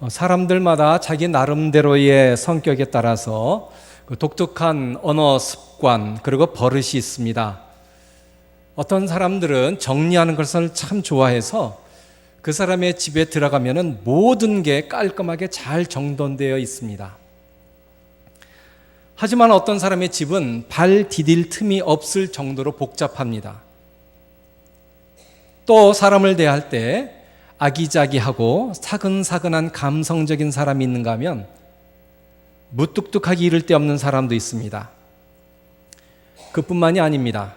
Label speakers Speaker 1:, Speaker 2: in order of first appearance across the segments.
Speaker 1: 사람들마다 자기 나름대로의 성격에 따라서 그 독특한 언어 습관 그리고 버릇이 있습니다. 어떤 사람들은 정리하는 것을 참 좋아해서 그 사람의 집에 들어가면은 모든 게 깔끔하게 잘 정돈되어 있습니다. 하지만 어떤 사람의 집은 발 디딜 틈이 없을 정도로 복잡합니다. 또 사람을 대할 때 아기자기하고 사근사근한 감성적인 사람이 있는가 하면 무뚝뚝하기 이를 데 없는 사람도 있습니다. 그뿐만이 아닙니다.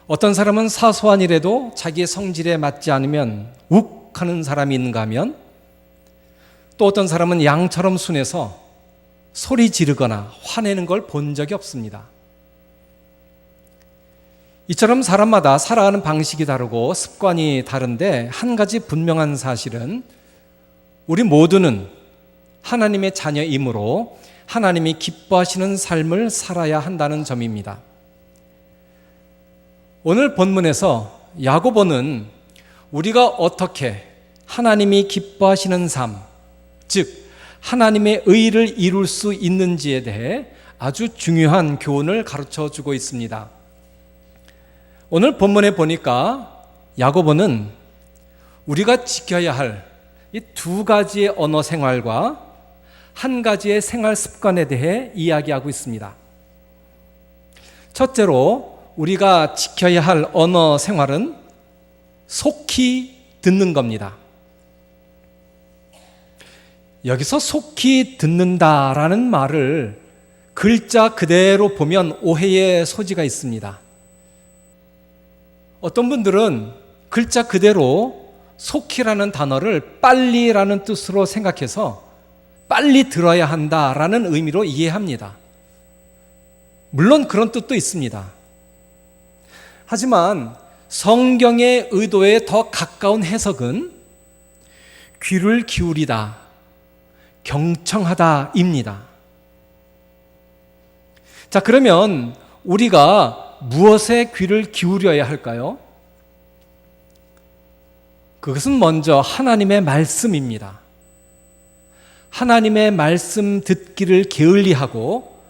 Speaker 1: 어떤 사람은 사소한 일에도 자기의 성질에 맞지 않으면 욱 하는 사람이 있는가 하면 또 어떤 사람은 양처럼 순해서 소리 지르거나 화내는 걸 본 적이 없습니다. 이처럼 사람마다 살아가는 방식이 다르고 습관이 다른데 한 가지 분명한 사실은 우리 모두는 하나님의 자녀이므로 하나님이 기뻐하시는 삶을 살아야 한다는 점입니다. 오늘 본문에서 야고보는 우리가 어떻게 하나님이 기뻐하시는 삶, 즉 하나님의 의를 이룰 수 있는지에 대해 아주 중요한 교훈을 가르쳐 주고 있습니다. 오늘 본문에 보니까 야고보는 우리가 지켜야 할 이 두 가지의 언어 생활과 한 가지의 생활 습관에 대해 이야기하고 있습니다. 첫째로 우리가 지켜야 할 언어 생활은 속히 듣는 겁니다. 여기서 속히 듣는다라는 말을 글자 그대로 보면 오해의 소지가 있습니다. 어떤 분들은 글자 그대로 속히라는 단어를 빨리라는 뜻으로 생각해서 빨리 들어야 한다라는 의미로 이해합니다. 물론 그런 뜻도 있습니다. 하지만 성경의 의도에 더 가까운 해석은 귀를 기울이다, 경청하다입니다. 자, 그러면 우리가 무엇에 귀를 기울여야 할까요? 그것은 먼저 하나님의 말씀입니다. 하나님의 말씀 듣기를 게을리하고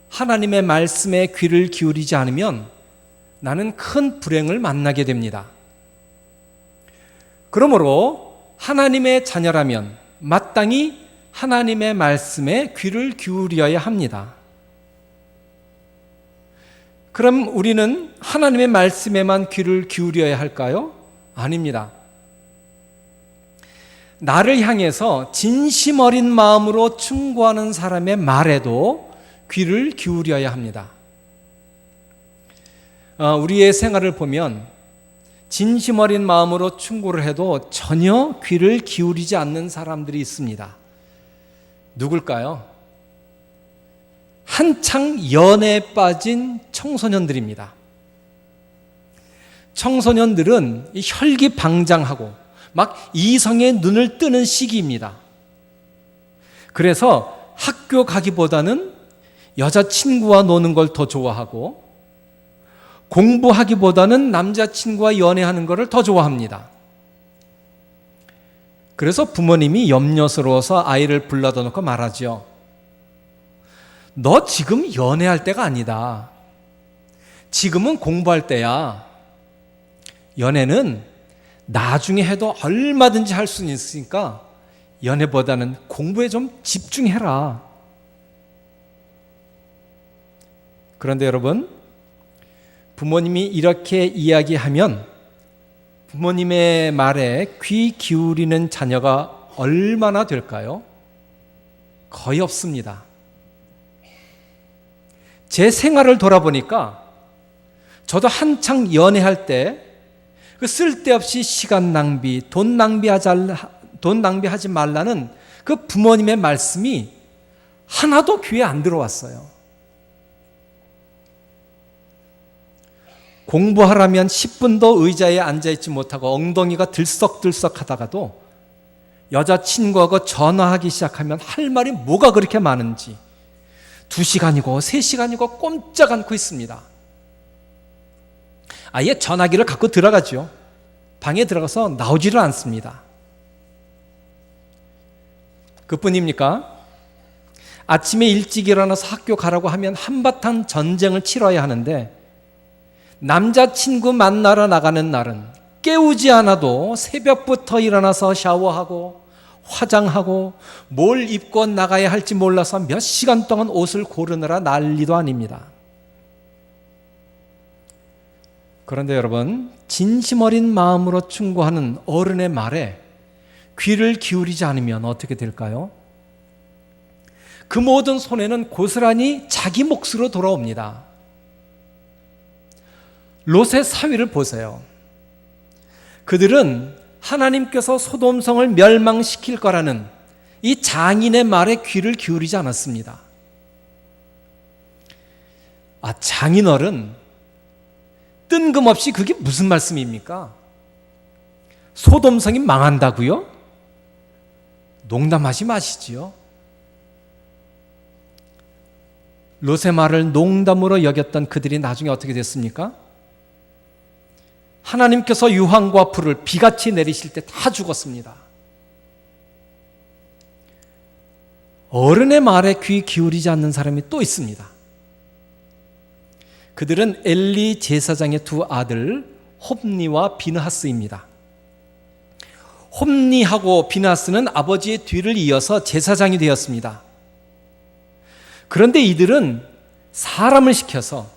Speaker 1: 하나님의 말씀에 귀를 기울이지 않으면 나는 큰 불행을 만나게 됩니다. 그러므로 하나님의 자녀라면 마땅히 하나님의 말씀에 귀를 기울여야 합니다. 그럼 우리는 하나님의 말씀에만 귀를 기울여야 할까요? 아닙니다. 나를 향해서 진심 어린 마음으로 충고하는 사람의 말에도 귀를 기울여야 합니다. 우리의 생활을 보면 진심 어린 마음으로 충고를 해도 전혀 귀를 기울이지 않는 사람들이 있습니다. 누굴까요? 한창 연애에 빠진 청소년들입니다. 청소년들은 혈기방장하고 막 이성의 눈을 뜨는 시기입니다. 그래서 학교 가기보다는 여자친구와 노는 걸 더 좋아하고 공부하기보다는 남자친구와 연애하는 것을 더 좋아합니다. 그래서 부모님이 염려스러워서 아이를 불러다 놓고 말하죠. 너 지금 연애할 때가 아니다. 지금은 공부할 때야. 연애는 나중에 해도 얼마든지 할 수는 있으니까 연애보다는 공부에 좀 집중해라. 그런데 여러분, 부모님이 이렇게 이야기하면 부모님의 말에 귀 기울이는 자녀가 얼마나 될까요? 거의 없습니다. 제 생활을 돌아보니까 저도 한창 연애할 때 그 쓸데없이 시간 낭비, 돈 낭비하지 말라는 그 부모님의 말씀이 하나도 귀에 안 들어왔어요. 공부하라면 10분도 의자에 앉아있지 못하고 엉덩이가 들썩들썩 하다가도 여자친구하고 전화하기 시작하면 할 말이 뭐가 그렇게 많은지 2시간이고 3시간이고 꼼짝 않고 있습니다. 아예 전화기를 갖고 들어가죠. 방에 들어가서 나오지를 않습니다. 그뿐입니까? 아침에 일찍 일어나서 학교 가라고 하면 한바탕 전쟁을 치러야 하는데 남자친구 만나러 나가는 날은 깨우지 않아도 새벽부터 일어나서 샤워하고 화장하고 뭘 입고 나가야 할지 몰라서 몇 시간 동안 옷을 고르느라 난리도 아닙니다. 그런데 여러분, 진심 어린 마음으로 충고하는 어른의 말에 귀를 기울이지 않으면 어떻게 될까요? 그 모든 손해는 고스란히 자기 몫으로 돌아옵니다. 롯의 사위를 보세요. 그들은 하나님께서 소돔성을 멸망시킬 거라는 이 장인의 말에 귀를 기울이지 않았습니다. 장인어른, 뜬금없이 그게 무슨 말씀입니까? 소돔성이 망한다고요? 농담하지 마시지요. 롯의 말을 농담으로 여겼던 그들이 나중에 어떻게 됐습니까? 하나님께서 유황과 풀을 비같이 내리실 때 다 죽었습니다. 어른의 말에 귀 기울이지 않는 사람이 또 있습니다. 그들은 엘리 제사장의 두 아들 홉니와 비느하스입니다. 홉니하고 비느하스는 아버지의 뒤를 이어서 제사장이 되었습니다. 그런데 이들은 사람을 시켜서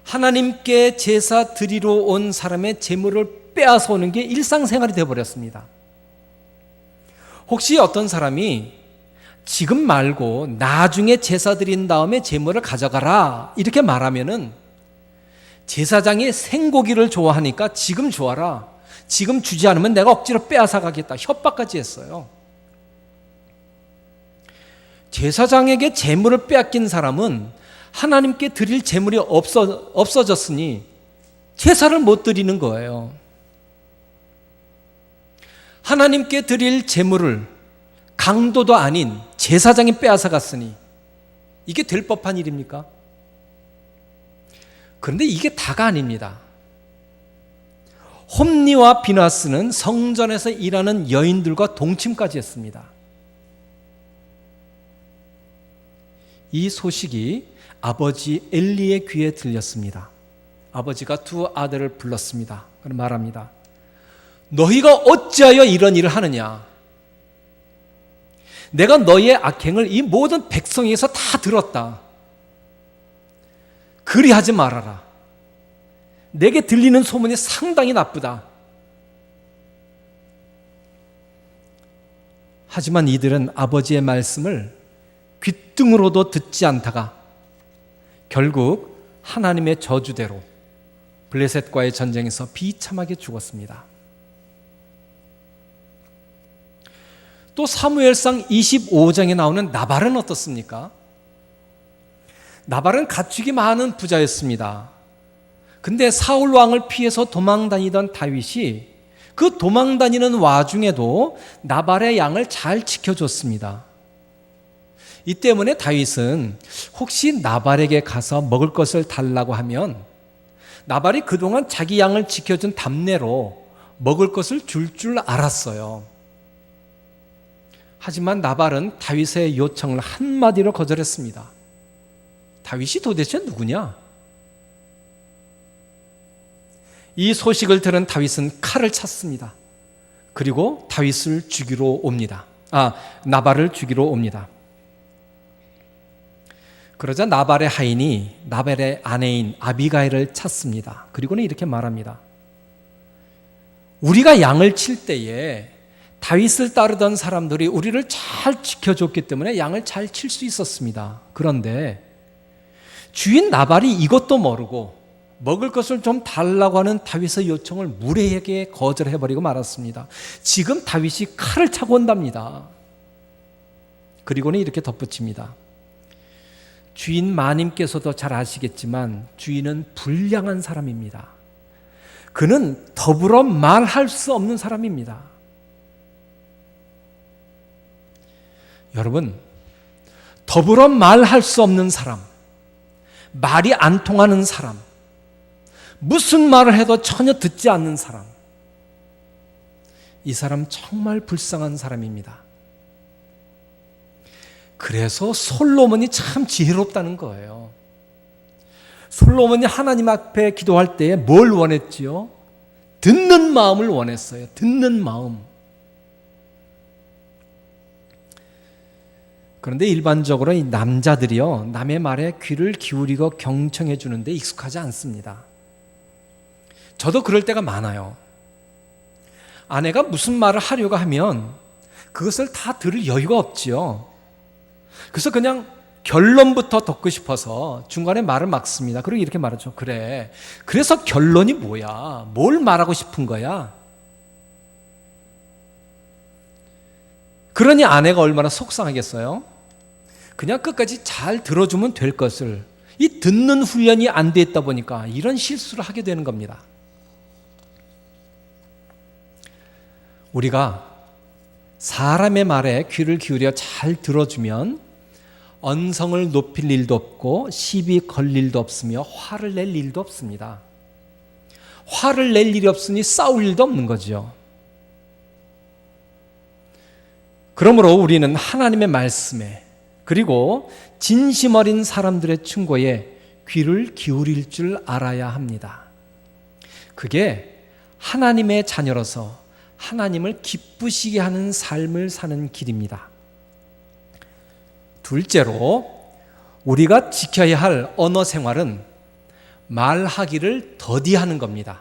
Speaker 1: 하나님께 제사 드리러 온 사람의 재물을 빼앗아 오는 게 일상생활이 되어버렸습니다. 혹시 어떤 사람이 지금 말고 나중에 제사 드린 다음에 재물을 가져가라 이렇게 말하면은 제사장이 생고기를 좋아하니까 지금 줘라, 지금 주지 않으면 내가 억지로 빼앗아 가겠다 협박까지 했어요. 제사장에게 재물을 빼앗긴 사람은 하나님께 드릴 재물이 없어졌으니 제사를 못 드리는 거예요. 하나님께 드릴 재물을 강도도 아닌 제사장이 빼앗아 갔으니 이게 될 법한 일입니까? 그런데 이게 다가 아닙니다. 홈니와 비느하스는 성전에서 일하는 여인들과 동침까지 했습니다. 이 소식이 아버지 엘리의 귀에 들렸습니다. 아버지가 두 아들을 불렀습니다. 그럼 말합니다. 너희가 어찌하여 이런 일을 하느냐? 내가 너희의 악행을 이 모든 백성에서 다 들었다. 그리하지 말아라. 내게 들리는 소문이 상당히 나쁘다. 하지만 이들은 아버지의 말씀을 귓등으로도 듣지 않다가 결국 하나님의 저주대로 블레셋과의 전쟁에서 비참하게 죽었습니다. 또 사무엘상 25장에 나오는 나발은 어떻습니까? 나발은 가축이 많은 부자였습니다. 근데 사울 왕을 피해서 도망다니던 다윗이 그 도망다니는 와중에도 나발의 양을 잘 지켜줬습니다. 이 때문에 다윗은 혹시 나발에게 가서 먹을 것을 달라고 하면 나발이 그동안 자기 양을 지켜준 답례로 먹을 것을 줄 알았어요. 하지만 나발은 다윗의 요청을 한마디로 거절했습니다. 다윗이 도대체 누구냐? 이 소식을 들은 다윗은 칼을 찼습니다. 그리고 다윗을 죽이러 옵니다. 나발을 죽이러 옵니다. 그러자 나발의 하인이 나발의 아내인 아비가일을 찾습니다. 그리고는 이렇게 말합니다. 우리가 양을 칠 때에 다윗을 따르던 사람들이 우리를 잘 지켜줬기 때문에 양을 잘 칠 수 있었습니다. 그런데 주인 나발이 이것도 모르고 먹을 것을 좀 달라고 하는 다윗의 요청을 무례하게 거절해버리고 말았습니다. 지금 다윗이 칼을 차고 온답니다. 그리고는 이렇게 덧붙입니다. 주인 마님께서도 잘 아시겠지만 주인은 불량한 사람입니다. 그는 더불어 말할 수 없는 사람입니다. 여러분, 더불어 말할 수 없는 사람, 말이 안 통하는 사람, 무슨 말을 해도 전혀 듣지 않는 사람, 이 사람 정말 불쌍한 사람입니다. 그래서 솔로몬이 참 지혜롭다는 거예요. 솔로몬이 하나님 앞에 기도할 때에 뭘 원했지요? 듣는 마음을 원했어요. 듣는 마음. 그런데 일반적으로 이 남자들이요, 남의 말에 귀를 기울이고 경청해 주는데 익숙하지 않습니다. 저도 그럴 때가 많아요. 아내가 무슨 말을 하려고 하면 그것을 다 들을 여유가 없지요. 그래서 그냥 결론부터 듣고 싶어서 중간에 말을 막습니다. 그리고 이렇게 말하죠. 그래, 그래서 결론이 뭐야? 뭘 말하고 싶은 거야? 그러니 아내가 얼마나 속상하겠어요? 그냥 끝까지 잘 들어주면 될 것을, 이 듣는 훈련이 안 돼 있다 보니까 이런 실수를 하게 되는 겁니다. 우리가 사람의 말에 귀를 기울여 잘 들어주면 언성을 높일 일도 없고 시비 걸 일도 없으며 화를 낼 일도 없습니다. 화를 낼 일이 없으니 싸울 일도 없는 거죠. 그러므로 우리는 하나님의 말씀에, 그리고 진심 어린 사람들의 충고에 귀를 기울일 줄 알아야 합니다. 그게 하나님의 자녀로서 하나님을 기쁘시게 하는 삶을 사는 길입니다. 둘째로, 우리가 지켜야 할 언어 생활은 말하기를 더디하는 겁니다.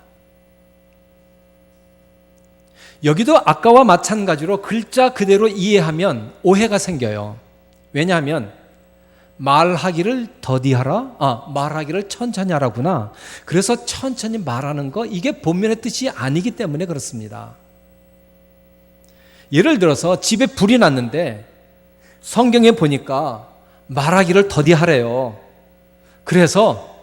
Speaker 1: 여기도 아까와 마찬가지로 글자 그대로 이해하면 오해가 생겨요. 왜냐하면 말하기를 더디하라? 말하기를 천천히 하라구나. 그래서 천천히 말하는 거, 이게 본면의 뜻이 아니기 때문에 그렇습니다. 예를 들어서 집에 불이 났는데 성경에 보니까 말하기를 더디하래요. 그래서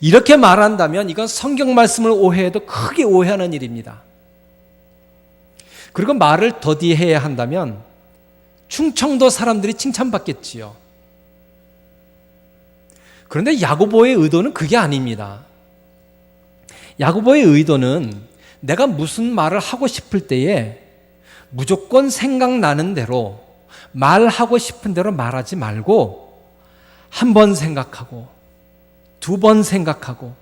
Speaker 1: 이렇게 말한다면 이건 성경 말씀을 오해해도 크게 오해하는 일입니다. 그리고 말을 더디해야 한다면 충청도 사람들이 칭찬받겠지요. 그런데 야고보의 의도는 그게 아닙니다. 야고보의 의도는 내가 무슨 말을 하고 싶을 때에 무조건 생각나는 대로, 말하고 싶은 대로 말하지 말고 한 번 생각하고 두 번 생각하고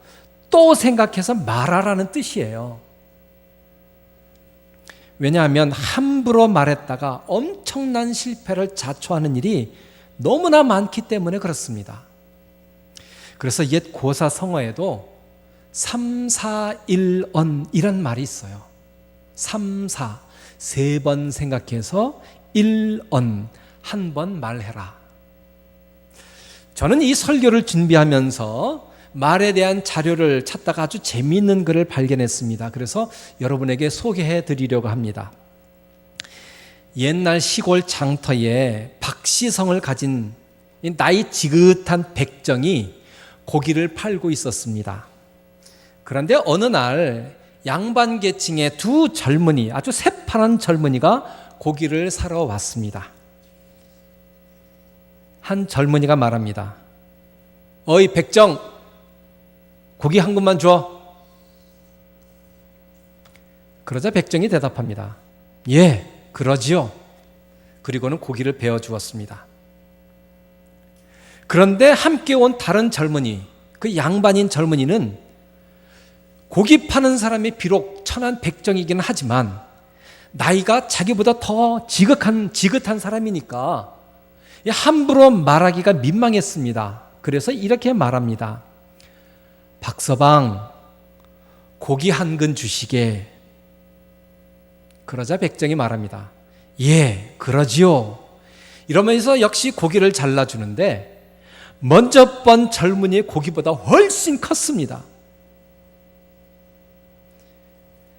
Speaker 1: 또 생각해서 말하라는 뜻이에요. 왜냐하면 함부로 말했다가 엄청난 실패를 자초하는 일이 너무나 많기 때문에 그렇습니다. 그래서 옛 고사성어에도 3, 4, 1언 이란 말이 있어요. 3, 4, 세 번 생각해서 1언, 한 번 말해라. 저는 이 설교를 준비하면서 말에 대한 자료를 찾다가 아주 재미있는 글을 발견했습니다. 그래서 여러분에게 소개해 드리려고 합니다. 옛날 시골 장터에 박시성을 가진 나이 지긋한 백정이 고기를 팔고 있었습니다. 그런데 어느 날 양반 계층의 두 젊은이, 아주 새파란 젊은이가 고기를 사러 왔습니다. 한 젊은이가 말합니다. 어이 백정, 고기 한 근만 줘. 그러자 백정이 대답합니다. 예, 그러지요. 그리고는 고기를 베어 주었습니다. 그런데 함께 온 다른 젊은이, 그 양반인 젊은이는 고기 파는 사람이 비록 천한 백정이긴 하지만 나이가 자기보다 더 지긋한 사람이니까 함부로 말하기가 민망했습니다. 그래서 이렇게 말합니다. 박서방, 고기 한 근 주시게. 그러자 백정이 말합니다. 예, 그러지요. 이러면서 역시 고기를 잘라주는데 먼저 번 젊은이의 고기보다 훨씬 컸습니다.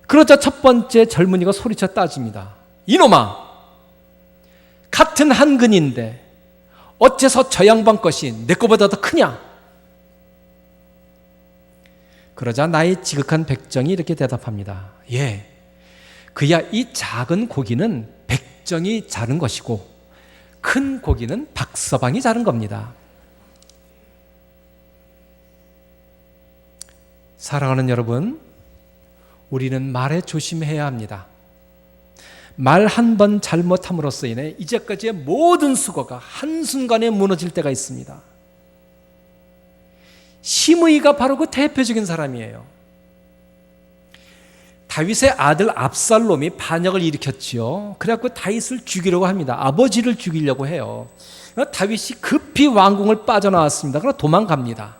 Speaker 1: 그러자 첫 번째 젊은이가 소리쳐 따집니다. 이놈아, 같은 한 근인데 어째서 저 양반 것이 내 거보다 더 크냐? 그러자 나이 지극한 백정이 이렇게 대답합니다. 예, 그야 이 작은 고기는 백정이 자른 것이고 큰 고기는 박서방이 자른 겁니다. 사랑하는 여러분, 우리는 말에 조심해야 합니다. 말 한 번 잘못함으로써 인해 이제까지의 모든 수고가 한순간에 무너질 때가 있습니다. 시므이가 바로 그 대표적인 사람이에요. 다윗의 아들 압살롬이 반역을 일으켰지요. 그래갖고 다윗을 죽이려고 합니다. 아버지를 죽이려고 해요. 다윗이 급히 왕궁을 빠져나왔습니다. 그러나 도망갑니다.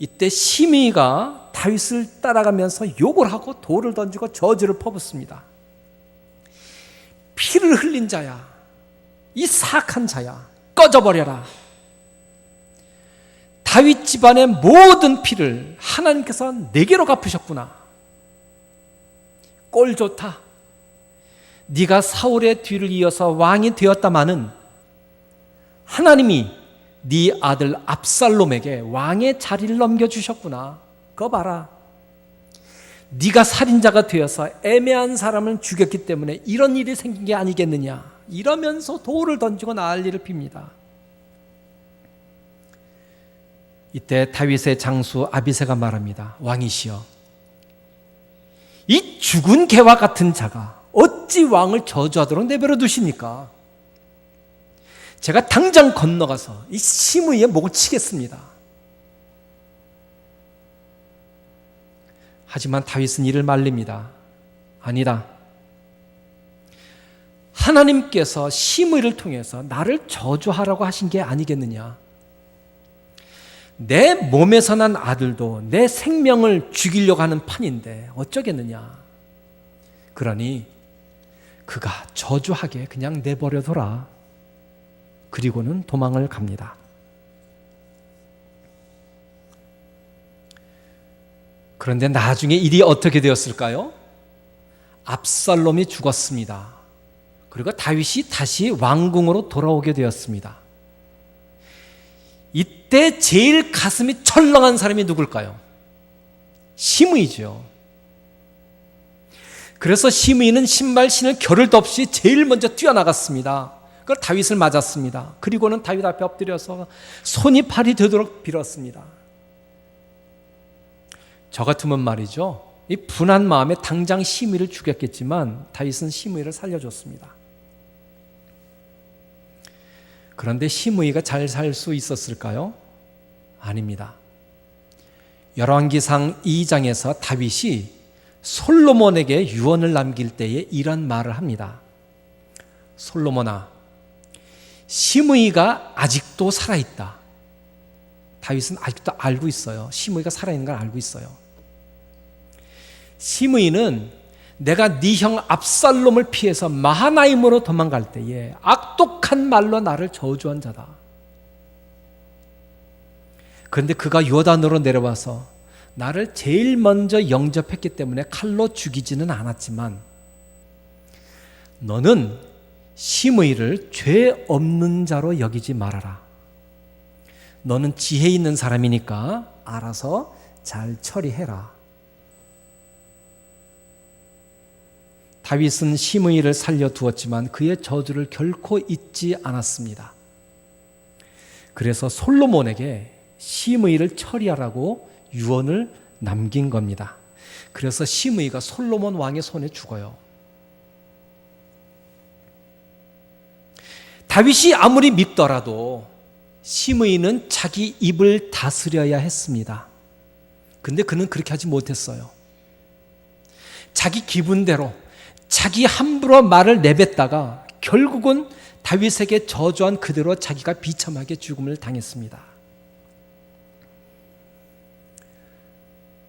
Speaker 1: 이때 시므이가 다윗을 따라가면서 욕을 하고 돌을 던지고 저주를 퍼붓습니다. 피를 흘린 자야, 이 사악한 자야, 꺼져버려라. 다윗 집안의 모든 피를 하나님께서 내게로 갚으셨구나. 꼴 좋다. 네가 사울의 뒤를 이어서 왕이 되었다마는 하나님이 네 아들 압살롬에게 왕의 자리를 넘겨주셨구나. 그거 봐라. 네가 살인자가 되어서 애매한 사람을 죽였기 때문에 이런 일이 생긴 게 아니겠느냐. 이러면서 돌을 던지고 난리를 핍니다. 이때 다윗의 장수 아비새가 말합니다. 왕이시여, 이 죽은 개와 같은 자가 어찌 왕을 저주하도록 내버려 두십니까? 제가 당장 건너가서 이 시므이의 목을 치겠습니다. 하지만 다윗은 이를 말립니다. 아니다. 하나님께서 시므이를 통해서 나를 저주하라고 하신 게 아니겠느냐. 내 몸에서 난 아들도 내 생명을 죽이려고 하는 판인데 어쩌겠느냐. 그러니 그가 저주하게 그냥 내버려둬라. 그리고는 도망을 갑니다. 그런데 나중에 일이 어떻게 되었을까요? 압살롬이 죽었습니다. 그리고 다윗이 다시 왕궁으로 돌아오게 되었습니다. 이때 제일 가슴이 철렁한 사람이 누굴까요? 시므이죠. 그래서 시므이는 신발 신을 겨를도 없이 제일 먼저 뛰어나갔습니다. 그걸 다윗을 맞았습니다. 그리고는 다윗 앞에 엎드려서 손이 팔이 되도록 빌었습니다. 저 같으면 말이죠, 이 분한 마음에 당장 시므이를 죽였겠지만 다윗은 시므이를 살려줬습니다. 그런데 시므이가 잘 살 수 있었을까요? 아닙니다. 열왕기상 2장에서 다윗이 솔로몬에게 유언을 남길 때에 이런 말을 합니다. 솔로몬아, 시므이가 아직도 살아있다. 다윗은 아직도 알고 있어요. 시므이가 살아있는 걸 알고 있어요. 시므이는 내가 네 형 압살롬을 피해서 마하나임으로 도망갈 때에 악독한 말로 나를 저주한 자다. 그런데 그가 요단으로 내려와서 나를 제일 먼저 영접했기 때문에 칼로 죽이지는 않았지만 너는 시므이를 죄 없는 자로 여기지 말아라. 너는 지혜 있는 사람이니까 알아서 잘 처리해라. 다윗은 시므이를 살려두었지만 그의 저주를 결코 잊지 않았습니다. 그래서 솔로몬에게 시므이를 처리하라고 유언을 남긴 겁니다. 그래서 시므이가 솔로몬 왕의 손에 죽어요. 다윗이 아무리 밉더라도 시므이는 자기 입을 다스려야 했습니다. 근데 그는 그렇게 하지 못했어요. 자기 기분대로 자기 함부로 말을 내뱉다가 결국은 다윗에게 저주한 그대로 자기가 비참하게 죽음을 당했습니다.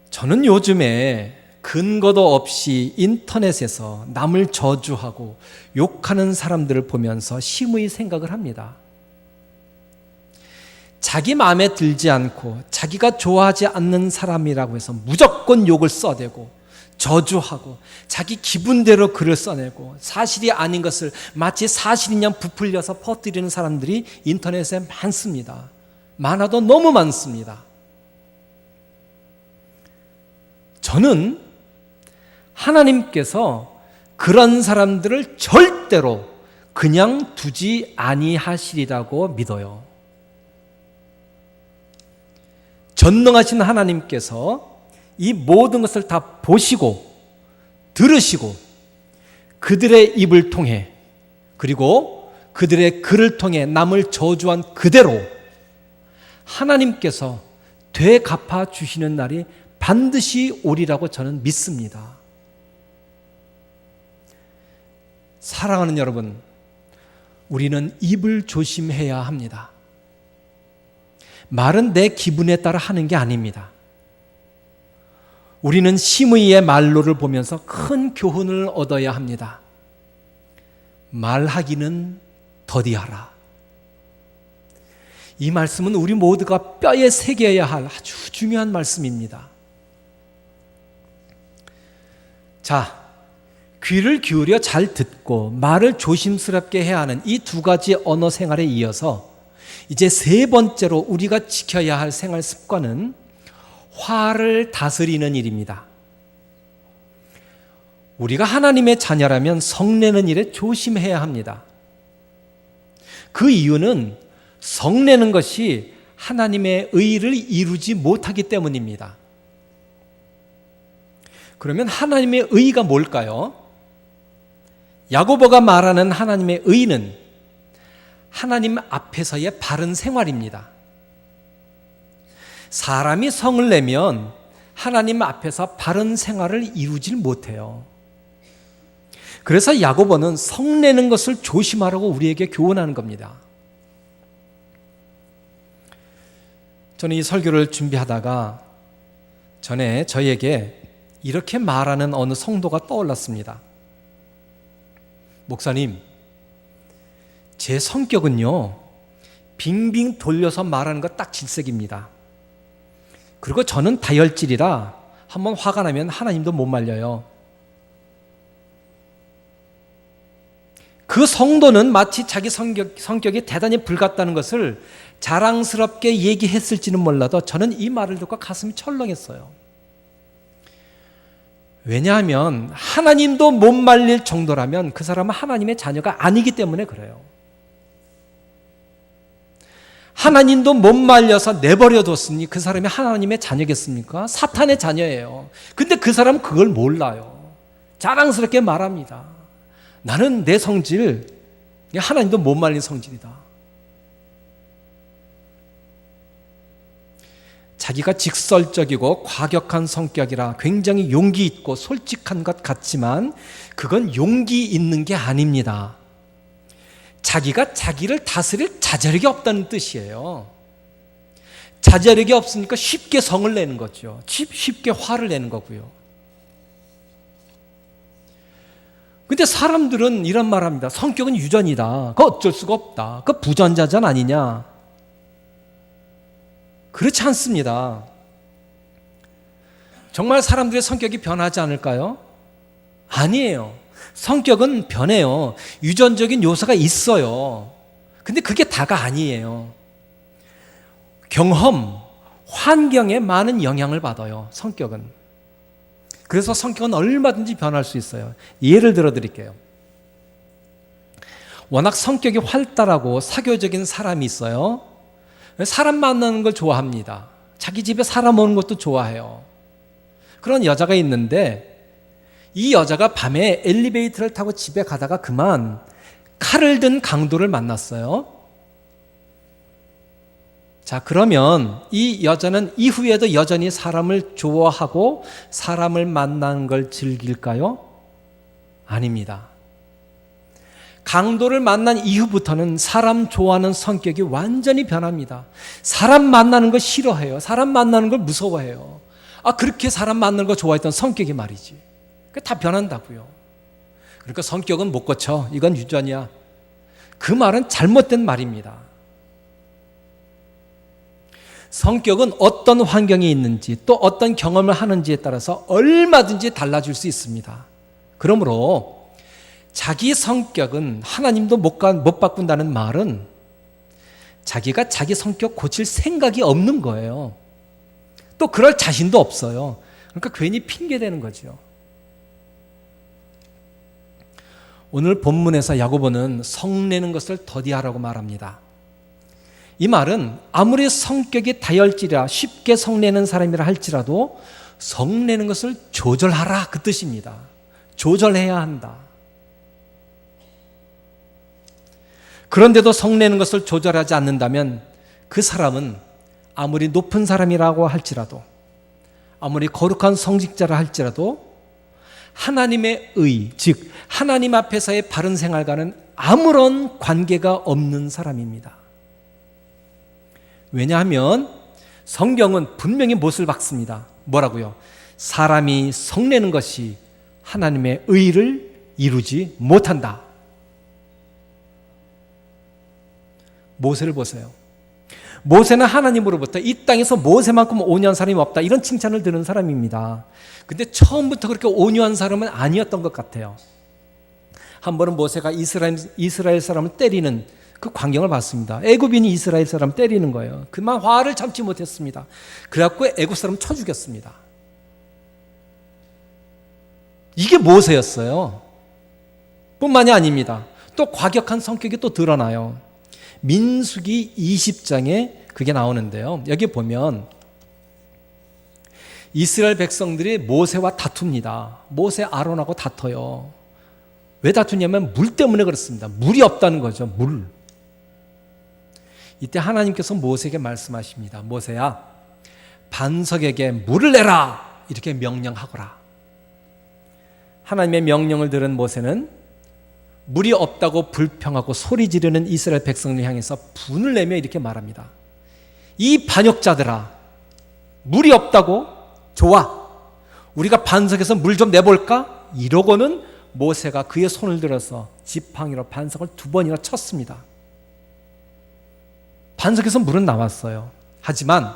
Speaker 1: 저는 요즘에 근거도 없이 인터넷에서 남을 저주하고 욕하는 사람들을 보면서 심의 생각을 합니다. 자기 마음에 들지 않고 자기가 좋아하지 않는 사람이라고 해서 무조건 욕을 써대고 저주하고 자기 기분대로 글을 써내고 사실이 아닌 것을 마치 사실인 양 부풀려서 퍼뜨리는 사람들이 인터넷에 많습니다. 많아도 너무 많습니다. 저는 하나님께서 그런 사람들을 절대로 그냥 두지 아니하시리라고 믿어요. 전능하신 하나님께서 이 모든 것을 다 보시고 들으시고 그들의 입을 통해 그리고 그들의 글을 통해 남을 저주한 그대로 하나님께서 되갚아 주시는 날이 반드시 오리라고 저는 믿습니다. 사랑하는 여러분, 우리는 입을 조심해야 합니다. 말은 내 기분에 따라 하는 게 아닙니다. 우리는 심의의 말로를 보면서 큰 교훈을 얻어야 합니다. 말하기는 더디하라. 이 말씀은 우리 모두가 뼈에 새겨야 할 아주 중요한 말씀입니다. 자, 귀를 기울여 잘 듣고 말을 조심스럽게 해야 하는 이 두 가지 언어 생활에 이어서 이제 세 번째로 우리가 지켜야 할 생활 습관은 화를 다스리는 일입니다. 우리가 하나님의 자녀라면 성내는 일에 조심해야 합니다. 그 이유는 성내는 것이 하나님의 의를 이루지 못하기 때문입니다. 그러면 하나님의 의가 뭘까요? 야고보가 말하는 하나님의 의는 하나님 앞에서의 바른 생활입니다. 사람이 성을 내면 하나님 앞에서 바른 생활을 이루질 못해요. 그래서 야고보는 성내는 것을 조심하라고 우리에게 교훈하는 겁니다. 저는 이 설교를 준비하다가 전에 저에게 이렇게 말하는 어느 성도가 떠올랐습니다. 목사님, 제 성격은요, 빙빙 돌려서 말하는 거 딱 질색입니다. 그리고 저는 다혈질이라 한번 화가 나면 하나님도 못 말려요. 그 성도는 마치 자기 성격이 대단히 불같다는 것을 자랑스럽게 얘기했을지는 몰라도 저는 이 말을 듣고 가슴이 철렁했어요. 왜냐하면 하나님도 못 말릴 정도라면 그 사람은 하나님의 자녀가 아니기 때문에 그래요. 하나님도 못 말려서 내버려뒀으니 그 사람이 하나님의 자녀겠습니까? 사탄의 자녀예요. 근데 그 사람은 그걸 몰라요. 자랑스럽게 말합니다. 나는 내 성질, 하나님도 못 말린 성질이다. 자기가 직설적이고 과격한 성격이라 굉장히 용기 있고 솔직한 것 같지만 그건 용기 있는 게 아닙니다. 자기가 자기를 다스릴 자제력이 없다는 뜻이에요. 자제력이 없으니까 쉽게 성을 내는 거죠. 쉽게 화를 내는 거고요. 근데 사람들은 이런 말 합니다. 성격은 유전이다. 그거 어쩔 수가 없다. 그거 부전자전 아니냐. 그렇지 않습니다. 정말 사람들의 성격이 변하지 않을까요? 아니에요. 성격은 변해요. 유전적인 요소가 있어요. 근데 그게 다가 아니에요. 경험, 환경에 많은 영향을 받아요. 성격은. 그래서 성격은 얼마든지 변할 수 있어요. 예를 들어 드릴게요. 워낙 성격이 활달하고 사교적인 사람이 있어요. 사람 만나는 걸 좋아합니다. 자기 집에 사람 오는 것도 좋아해요. 그런 여자가 있는데 이 여자가 밤에 엘리베이터를 타고 집에 가다가 그만 칼을 든 강도를 만났어요. 자, 그러면 이 여자는 이후에도 여전히 사람을 좋아하고 사람을 만나는 걸 즐길까요? 아닙니다. 강도를 만난 이후부터는 사람 좋아하는 성격이 완전히 변합니다. 사람 만나는 거 싫어해요. 사람 만나는 걸 무서워해요. 그렇게 사람 만나는 거 좋아했던 성격이 말이지. 다 변한다고요. 그러니까 성격은 못 고쳐. 이건 유전이야. 그 말은 잘못된 말입니다. 성격은 어떤 환경에 있는지 또 어떤 경험을 하는지에 따라서 얼마든지 달라질 수 있습니다. 그러므로 자기 성격은 하나님도 못 바꾼다는 말은 자기가 자기 성격 고칠 생각이 없는 거예요. 또 그럴 자신도 없어요. 그러니까 괜히 핑계대는 거죠. 오늘 본문에서 야고보는 성내는 것을 더디하라고 말합니다. 이 말은 아무리 성격이 다혈질이라 쉽게 성내는 사람이라 할지라도 성내는 것을 조절하라, 그 뜻입니다. 조절해야 한다. 그런데도 성내는 것을 조절하지 않는다면 그 사람은 아무리 높은 사람이라고 할지라도, 아무리 거룩한 성직자라 할지라도 하나님의 의, 즉 하나님 앞에서의 바른 생활과는 아무런 관계가 없는 사람입니다. 왜냐하면 성경은 분명히 못을 박습니다. 뭐라고요? 사람이 성내는 것이 하나님의 의를 이루지 못한다. 모세를 보세요. 모세는 하나님으로부터 이 땅에서 모세만큼 온유한 사람이 없다, 이런 칭찬을 들은 사람입니다. 근데 처음부터 그렇게 온유한 사람은 아니었던 것 같아요. 한 번은 모세가 이스라엘 사람을 때리는 그 광경을 봤습니다. 애굽인이 이스라엘 사람 때리는 거예요. 그만 화를 참지 못했습니다. 그래갖고 애굽 사람 쳐 죽였습니다. 이게 모세였어요. 뿐만이 아닙니다. 또 과격한 성격이 또 드러나요. 민수기 20장에 그게 나오는데요. 여기 보면 이스라엘 백성들이 모세와 다툽니다. 모세 아론하고 다퉈요. 왜 다투냐면 물 때문에 그렇습니다. 물이 없다는 거죠. 물. 이때 하나님께서 모세에게 말씀하십니다. 모세야, 반석에게 물을 내라, 이렇게 명령하거라. 하나님의 명령을 들은 모세는 물이 없다고 불평하고 소리 지르는 이스라엘 백성을 향해서 분을 내며 이렇게 말합니다. 이 반역자들아, 물이 없다고? 좋아, 우리가 반석에서 물 좀 내볼까? 이러고는 모세가 그의 손을 들어서 지팡이로 반석을 2번이나 쳤습니다. 반석에서 물은 나왔어요. 하지만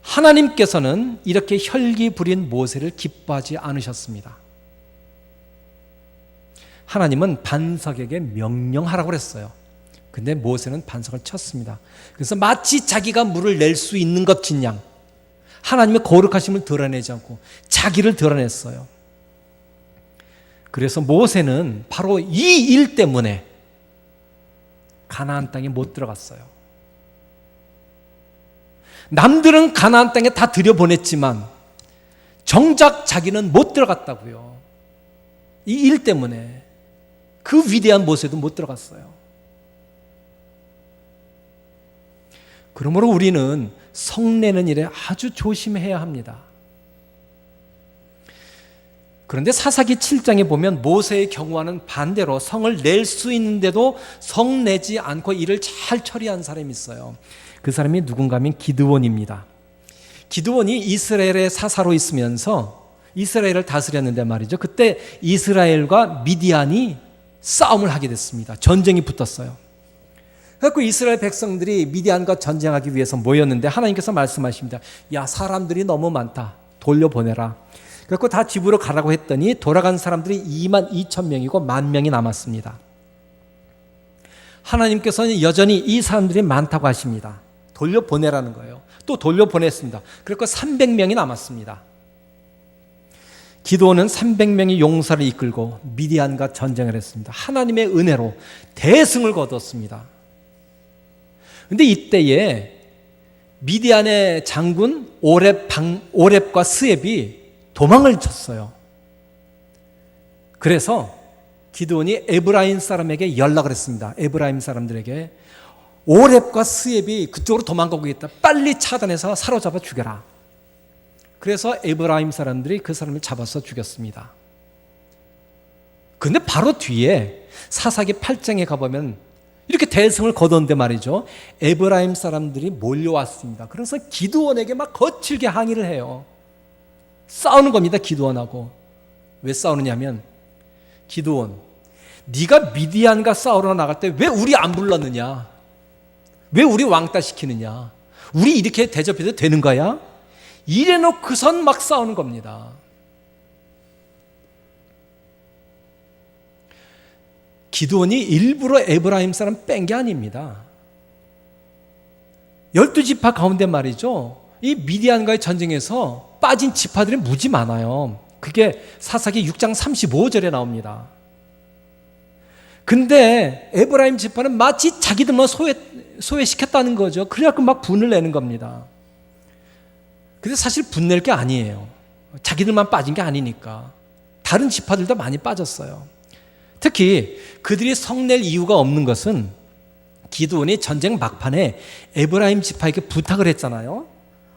Speaker 1: 하나님께서는 이렇게 혈기 부린 모세를 기뻐하지 않으셨습니다. 하나님은 반석에게 명령하라고 그랬어요. 근데 모세는 반석을 쳤습니다. 그래서 마치 자기가 물을 낼 수 있는 것 진양 하나님의 거룩하심을 드러내지 않고 자기를 드러냈어요. 그래서 모세는 바로 이 일 때문에 가나안 땅에 못 들어갔어요. 남들은 가나안 땅에 다 들여보냈지만 정작 자기는 못 들어갔다고요. 이 일 때문에 그 위대한 모세도 못 들어갔어요. 그러므로 우리는 성내는 일에 아주 조심해야 합니다. 그런데 사사기 7장에 보면 모세의 경우와는 반대로 성을 낼 수 있는데도 성내지 않고 일을 잘 처리한 사람이 있어요. 그 사람이 누군가 하면 기드온입니다. 기드온이 이스라엘의 사사로 있으면서 이스라엘을 다스렸는데 말이죠. 그때 이스라엘과 미디안이 싸움을 하게 됐습니다. 전쟁이 붙었어요. 그래서 이스라엘 백성들이 미디안과 전쟁하기 위해서 모였는데 하나님께서 말씀하십니다. 야, 사람들이 너무 많다. 돌려보내라. 그래서 다 집으로 가라고 했더니 돌아간 사람들이 22,000명이고 10,000명이 남았습니다. 하나님께서는 여전히 이 사람들이 많다고 하십니다. 돌려보내라는 거예요. 또 돌려보냈습니다. 그래서 300명이 남았습니다. 기드온은 300명의 용사를 이끌고 미디안과 전쟁을 했습니다. 하나님의 은혜로 대승을 거뒀습니다. 그런데 이때에 미디안의 장군 오렙과 스앱이 도망을 쳤어요. 그래서 기드온이 에브라임 사람에게 연락을 했습니다. 에브라임 사람들에게 오렙과 스앱이 그쪽으로 도망가고 있다. 빨리 차단해서 사로잡아 죽여라. 그래서 에브라임 사람들이 그 사람을 잡아서 죽였습니다. 그런데 바로 뒤에 사사기 8장에 가보면 이렇게 대승을 거뒀는데 말이죠. 에브라임 사람들이 몰려왔습니다. 그래서 기드온에게 막 거칠게 항의를 해요. 싸우는 겁니다. 기드온하고. 왜 싸우느냐면 기드온, 네가 미디안과 싸우러 나갈 때 왜 우리 안 불렀느냐? 왜 우리 왕따 시키느냐? 우리 이렇게 대접해도 되는 거야? 이래놓고선 막 싸우는 겁니다. 기드온이 일부러 에브라임 사람 뺀 게 아닙니다. 12지파 가운데 말이죠. 이 미디안과의 전쟁에서 빠진 지파들이 무지 많아요. 그게 사사기 6장 35절에 나옵니다. 근데 에브라임 지파는 마치 자기들만 소외시켰다는 거죠. 그래갖고 막 분을 내는 겁니다. 근데 사실 분낼 게 아니에요. 자기들만 빠진 게 아니니까. 다른 지파들도 많이 빠졌어요. 특히 그들이 성낼 이유가 없는 것은 기드온이 전쟁 막판에 에브라임 지파에게 부탁을 했잖아요.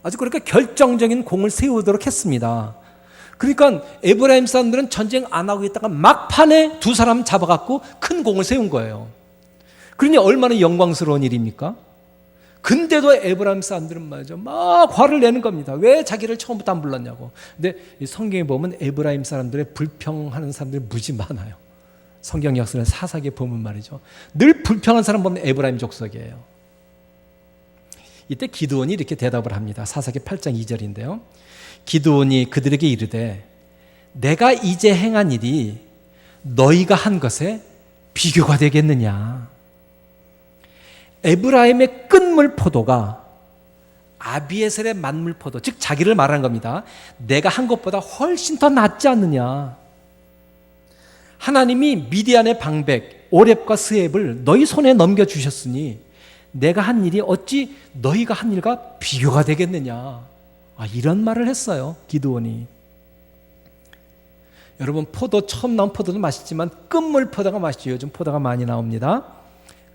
Speaker 1: 아주 그러니까 결정적인 공을 세우도록 했습니다. 그러니까 에브라임 사람들은 전쟁 안 하고 있다가 막판에 두 사람 잡아갖고 큰 공을 세운 거예요. 그러니 얼마나 영광스러운 일입니까? 근데도 에브라임 사람들은 말이죠, 막 화를 내는 겁니다. 왜 자기를 처음부터 안 불렀냐고. 근데 이 성경에 보면 에브라임 사람들의 불평하는 사람들이 무지 많아요. 성경 역사를 사사기에 보면 말이죠, 늘 불평한 사람 보면 에브라임 족속이에요. 이때 기드온이 이렇게 대답을 합니다. 사사기 8장 2절인데요. 기드온이 그들에게 이르되 내가 이제 행한 일이 너희가 한 것에 비교가 되겠느냐. 에브라임의 끝물 포도가 아비에셀의 만물 포도, 즉 자기를 말하는 겁니다. 내가 한 것보다 훨씬 더 낫지 않느냐. 하나님이 미디안의 방백 오렙과 스앱을 너희 손에 넘겨주셨으니 내가 한 일이 어찌 너희가 한 일과 비교가 되겠느냐. 이런 말을 했어요, 기드온이. 여러분, 포도 처음 나온 포도도 맛있지만 끝물 포도가 맛있죠. 요즘 포도가 많이 나옵니다.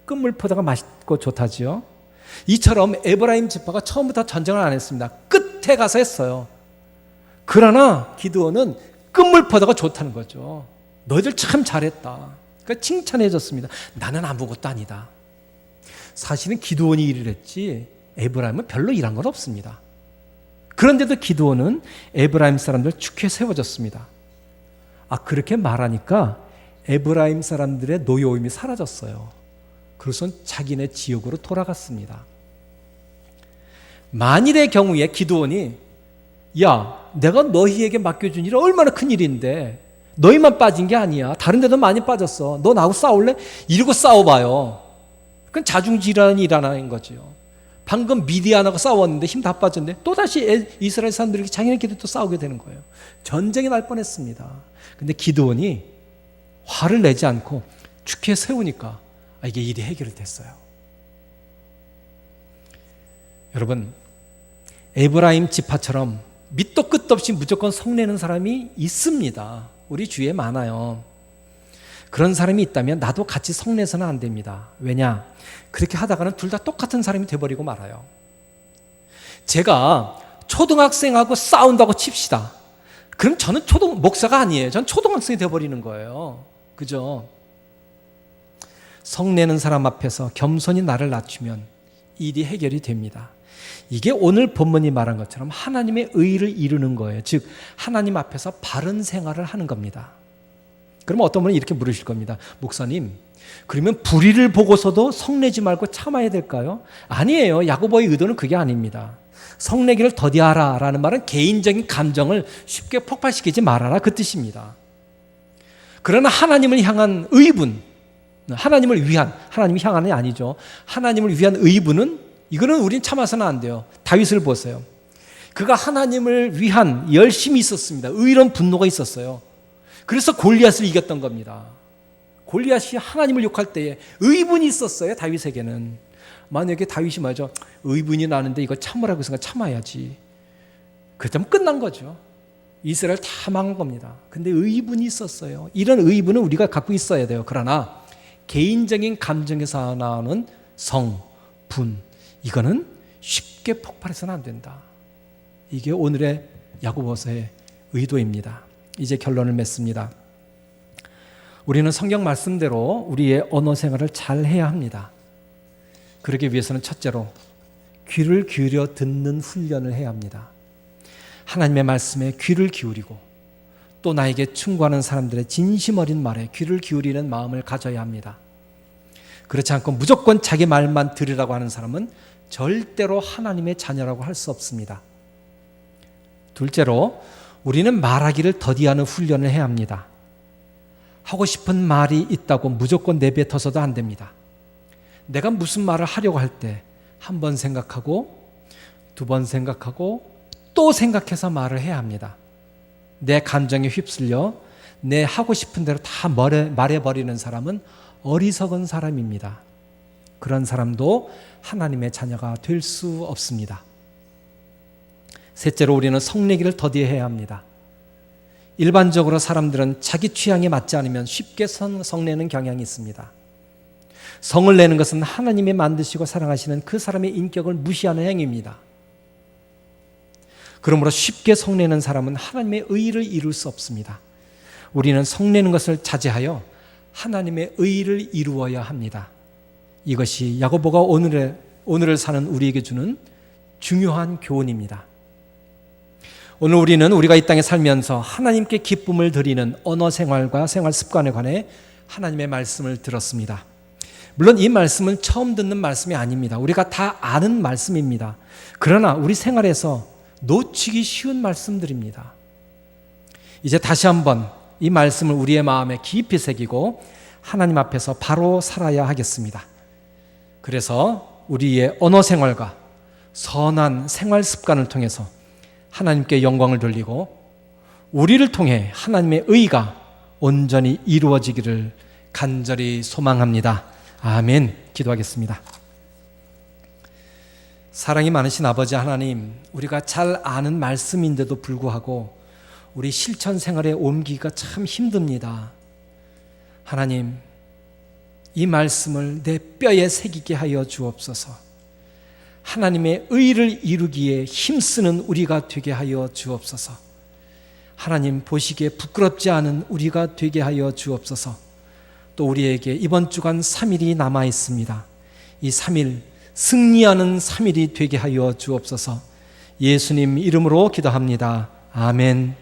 Speaker 1: 끝물 포도가 맛있고 좋다지요. 이처럼 에브라임 지파가 처음부터 전쟁을 안 했습니다. 끝에 가서 했어요. 그러나 기드온은 끝물 포도가 좋다는 거죠. 너희들 참 잘했다. 그러니까 칭찬해 줬습니다. 나는 아무것도 아니다. 사실은 기드온이 일을 했지 에브라임은 별로 일한 건 없습니다. 그런데도 기드온은 에브라임 사람들을 축해 세워줬습니다. 그렇게 말하니까 에브라임 사람들의 노여움이 사라졌어요. 그래서 자기네 지역으로 돌아갔습니다. 만일의 경우에 기드온이 야, 내가 너희에게 맡겨준 일은 얼마나 큰 일인데 너희만 빠진 게 아니야. 다른 데도 많이 빠졌어. 너 나하고 싸울래? 이러고 싸워봐요. 그건 자중질환이 일어나는 거죠. 방금 미디안하고 싸웠는데 힘 다 빠졌는데 또다시 이스라엘 사람들이 자기네끼리 또 싸우게 되는 거예요. 전쟁이 날 뻔했습니다. 근데 기드온이 화를 내지 않고 축해 세우니까 이게 일이 해결됐어요. 여러분, 에브라임 지파처럼 밑도 끝도 없이 무조건 성내는 사람이 있습니다. 우리 주위에 많아요. 그런 사람이 있다면 나도 같이 성내서는 안 됩니다. 왜냐? 그렇게 하다가는 둘 다 똑같은 사람이 돼버리고 말아요. 제가 초등학생하고 싸운다고 칩시다. 그럼 저는 목사가 아니에요. 전 초등학생이 돼버리는 거예요. 그죠? 성내는 사람 앞에서 겸손히 나를 낮추면 일이 해결이 됩니다. 이게 오늘 본문이 말한 것처럼 하나님의 의를 이루는 거예요. 즉 하나님 앞에서 바른 생활을 하는 겁니다. 그러면 어떤 분은 이렇게 물으실 겁니다. 목사님, 그러면 불의를 보고서도 성내지 말고 참아야 될까요? 아니에요. 야고보의 의도는 그게 아닙니다. 성내기를 더디하라 라는 말은 개인적인 감정을 쉽게 폭발시키지 말아라, 그 뜻입니다. 그러나 하나님을 향한 의분, 하나님을 위한, 하나님이 향한이 아니죠. 하나님을 위한 의분은 이거는 우린 참아서는 안 돼요. 다윗을 보세요. 그가 하나님을 위한 열심이 있었습니다. 의로운 분노가 있었어요. 그래서 골리앗을 이겼던 겁니다. 골리앗이 하나님을 욕할 때에 의분이 있었어요, 다윗에게는. 만약에 다윗이 말이죠, 의분이 나는데 이거 참으라고 해서 참아야지. 그렇다면 끝난 거죠. 이스라엘 다 망한 겁니다. 근데 의분이 있었어요. 이런 의분은 우리가 갖고 있어야 돼요. 그러나 개인적인 감정에서 나오는 성, 분, 이거는 쉽게 폭발해서는 안 된다. 이게 오늘의 야고보서의 의도입니다. 이제 결론을 맺습니다. 우리는 성경 말씀대로 우리의 언어 생활을 잘 해야 합니다. 그러기 위해서는 첫째로 귀를 기울여 듣는 훈련을 해야 합니다. 하나님의 말씀에 귀를 기울이고 또 나에게 충고하는 사람들의 진심 어린 말에 귀를 기울이는 마음을 가져야 합니다. 그렇지 않고 무조건 자기 말만 들으라고 하는 사람은 절대로 하나님의 자녀라고 할 수 없습니다. 둘째로 우리는 말하기를 더디하는 훈련을 해야 합니다. 하고 싶은 말이 있다고 무조건 내뱉어서도 안 됩니다. 내가 무슨 말을 하려고 할 때 한 번 생각하고 두 번 생각하고 또 생각해서 말을 해야 합니다. 내 감정에 휩쓸려 내 하고 싶은 대로 다 말해버리는 사람은 어리석은 사람입니다. 그런 사람도 하나님의 자녀가 될 수 없습니다. 셋째로 우리는 성내기를 더디해야 합니다. 일반적으로 사람들은 자기 취향에 맞지 않으면 쉽게 성내는 경향이 있습니다. 성을 내는 것은 하나님이 만드시고 사랑하시는 그 사람의 인격을 무시하는 행위입니다. 그러므로 쉽게 성내는 사람은 하나님의 의를 이룰 수 없습니다. 우리는 성내는 것을 자제하여 하나님의 의를 이루어야 합니다. 이것이 야고보가 오늘을 사는 우리에게 주는 중요한 교훈입니다. 오늘 우리는 우리가 이 땅에 살면서 하나님께 기쁨을 드리는 언어 생활과 생활 습관에 관해 하나님의 말씀을 들었습니다. 물론 이 말씀은 처음 듣는 말씀이 아닙니다. 우리가 다 아는 말씀입니다. 그러나 우리 생활에서 놓치기 쉬운 말씀들입니다. 이제 다시 한번 이 말씀을 우리의 마음에 깊이 새기고 하나님 앞에서 바로 살아야 하겠습니다. 그래서 우리의 언어 생활과 선한 생활 습관을 통해서 하나님께 영광을 돌리고 우리를 통해 하나님의 의가 온전히 이루어지기를 간절히 소망합니다. 아멘. 기도하겠습니다. 사랑이 많으신 아버지 하나님, 우리가 잘 아는 말씀인데도 불구하고 우리 실천 생활에 옮기기가 참 힘듭니다. 하나님, 이 말씀을 내 뼈에 새기게 하여 주옵소서. 하나님의 의를 이루기에 힘쓰는 우리가 되게 하여 주옵소서. 하나님 보시기에 부끄럽지 않은 우리가 되게 하여 주옵소서. 또 우리에게 이번 주간 3일이 남아 있습니다. 이 3일 승리하는 3일이 되게 하여 주옵소서. 예수님 이름으로 기도합니다. 아멘.